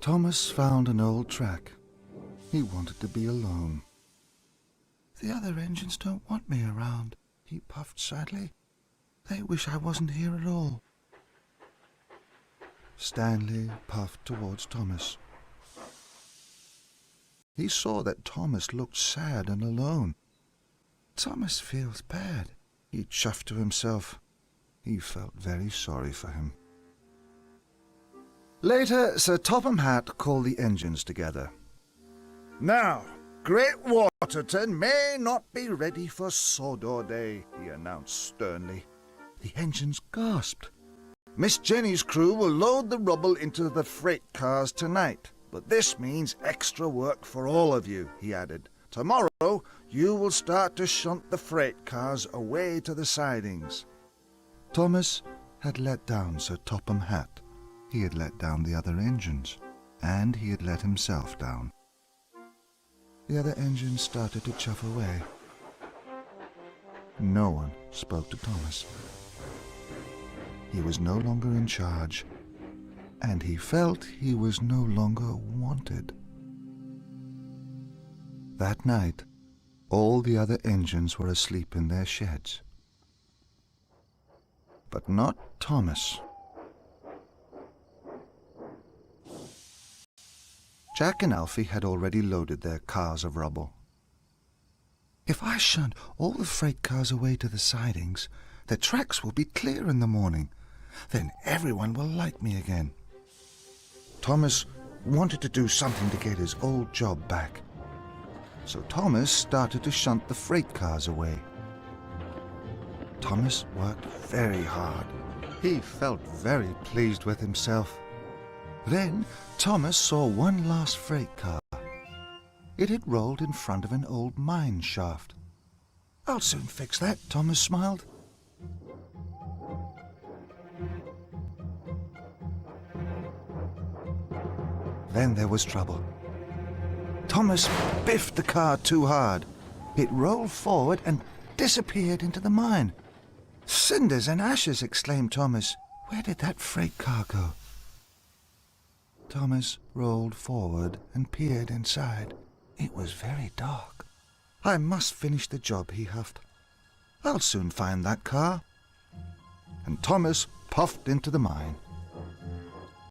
Thomas found an old track. He wanted to be alone. "The other engines don't want me around," he puffed sadly. "They wish I wasn't here at all." Stanley puffed towards Thomas. He saw that Thomas looked sad and alone. "Thomas feels bad," he chuffed to himself. He felt very sorry for him. Later, Sir Topham Hatt called the engines together. "Now, Great Waterton may not be ready for Sodor Day," he announced sternly. The engines gasped. "Miss Jenny's crew will load the rubble into the freight cars tonight, but this means extra work for all of you," he added. "Tomorrow, you will start to shunt the freight cars away to the sidings." Thomas had let down Sir Topham Hatt. He had let down the other engines, and he had let himself down. The other engines started to chuff away. No one spoke to Thomas. He was no longer in charge, and he felt he was no longer wanted. That night, all the other engines were asleep in their sheds. But not Thomas. Jack and Alfie had already loaded their cars of rubble. "If I shunt all the freight cars away to the sidings, the tracks will be clear in the morning. Then everyone will like me again." Thomas wanted to do something to get his old job back. So Thomas started to shunt the freight cars away. Thomas worked very hard. He felt very pleased with himself. Then Thomas saw one last freight car. It had rolled in front of an old mine shaft. "I'll soon fix that," Thomas smiled. Then there was trouble. Thomas biffed the car too hard. It rolled forward and disappeared into the mine. "Cinders and ashes!" exclaimed Thomas. "Where did that freight car go?" Thomas rolled forward and peered inside. It was very dark. "I must finish the job," he huffed. "I'll soon find that car." And Thomas puffed into the mine.